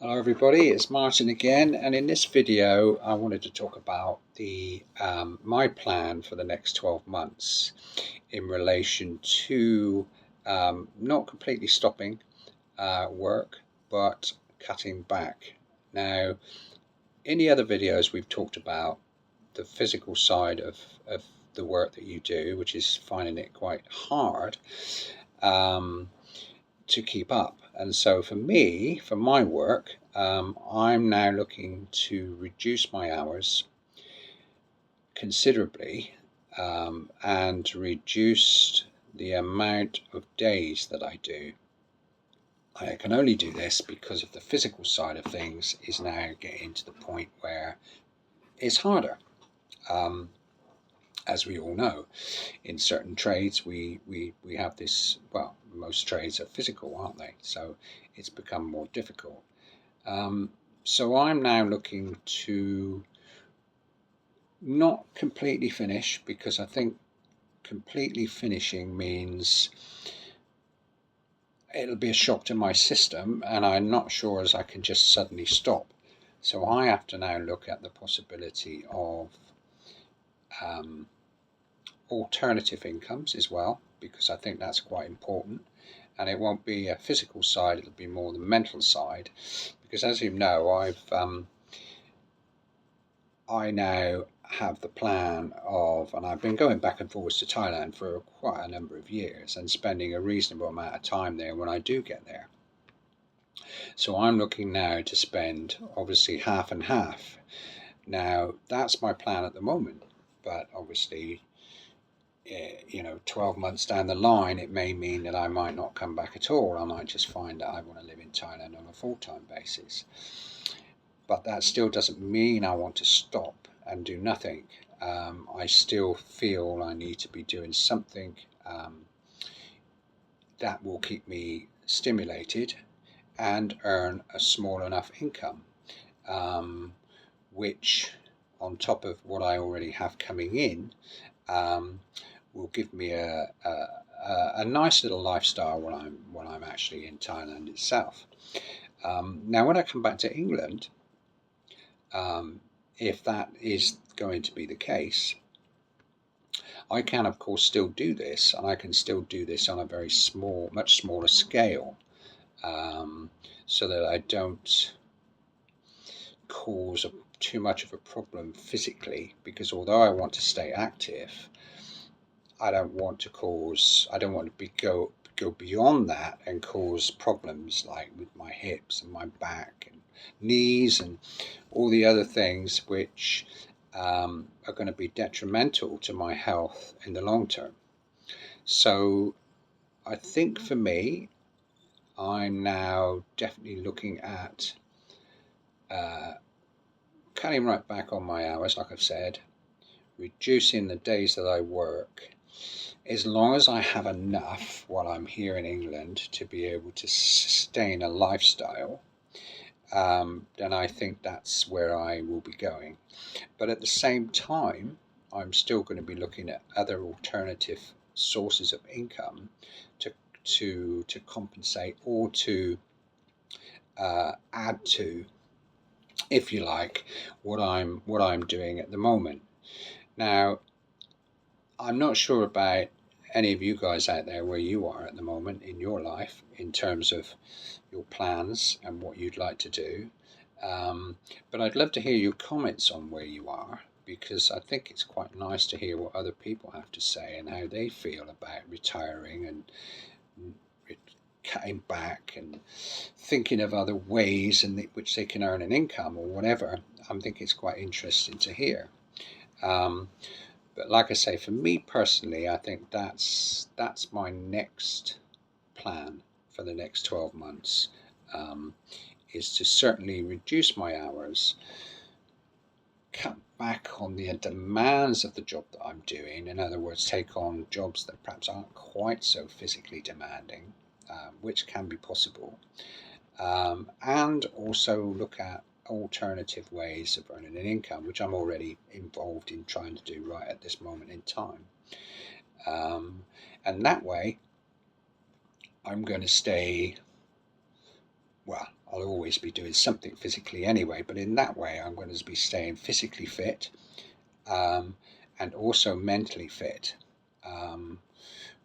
Hello everybody, it's Martin again, and in this video I wanted to talk about the my plan for the next 12 months in relation to not completely stopping work but cutting back. Now, in the other videos we've talked about the physical side of the work that you do, which is finding it quite hard to keep up. And so for me, for my work, I'm now looking to reduce my hours considerably and reduce the amount of days that I do. I can only do this because of the physical side of things is now getting to the point where it's harder. As we all know, in certain trades we have this, well, most trades are physical, aren't they? So it's become more difficult. So I'm now looking to not completely finish, because I think completely finishing means it'll be a shock to my system, and I'm not sure as I can just suddenly stop. So I have to now look at the possibility of alternative incomes as well, because I think that's quite important. And it won't be a physical side, it'll be more the mental side, because as you know, I now have the plan of, and I've been going back and forwards to Thailand for quite a number of years and spending a reasonable amount of time there when I do get there. So I'm looking now to spend obviously half and half. Now that's my plan at the moment, but obviously 12 months down the line, it may mean that I might not come back at all. I might just find that I want to live in Thailand on a full-time basis. But that still doesn't mean I want to stop and do nothing. I still feel I need to be doing something that will keep me stimulated and earn a small enough income, which, on top of what I already have coming in, will give me a nice little lifestyle when I'm actually in Thailand itself. Now, when I come back to England, if that is going to be the case, I can of course still do this, and I can still do this on a very small, much smaller scale, so that I don't cause too much of a problem physically, because although I want to stay active, I don't want to go beyond that and cause problems like with my hips and my back and knees and all the other things which are going to be detrimental to my health in the long term. So I think for me, I'm now definitely looking at cutting right back on my hours, like I've said, reducing the days that I work, as long as I have enough while I'm here in England to be able to sustain a lifestyle. Then I think that's where I will be going. But at the same time, I'm still going to be looking at other alternative sources of income to compensate or to add to, if you like, what I'm doing at the moment. Now, I'm not sure about any of you guys out there where you are at the moment in your life in terms of your plans and what you'd like to do. But I'd love to hear your comments on where you are, because I think it's quite nice to hear what other people have to say and how they feel about retiring and cutting back and thinking of other ways in which they can earn an income or whatever. I think it's quite interesting to hear. But like I say, for me personally, I think that's my next plan for the next 12 months, is to certainly reduce my hours, cut back on the demands of the job that I'm doing. In other words, take on jobs that perhaps aren't quite so physically demanding, which can be possible, and also look at alternative ways of earning an income, which I'm already involved in trying to do right at this moment in time. And that way, I'm going to stay, well, I'll always be doing something physically anyway, but in that way I'm going to be staying physically fit, and also mentally fit,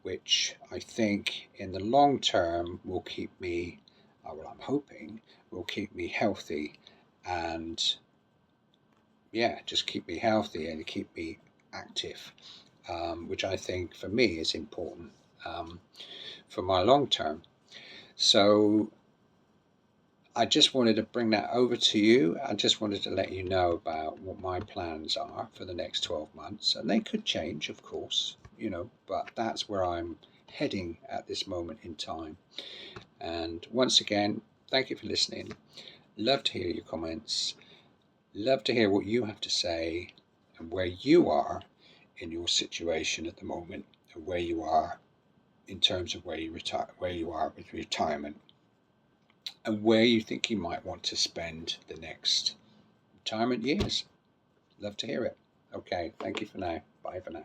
which I think in the long term will keep me, well, I'm hoping will keep me healthy, and yeah, just keep me healthy and keep me active, which I think for me is important, for my long term. So I just wanted to bring that over to you. I just wanted to let you know about what my plans are for the next 12 months. And they could change, of course, but that's where I'm heading at this moment in time. And once again, thank you for listening. Love to hear your comments. Love to hear what you have to say and where you are in your situation at the moment, and where you are in terms of where you are with retirement, and where you think you might want to spend the next retirement years. Love to hear it. Okay, thank you for now. Bye for now.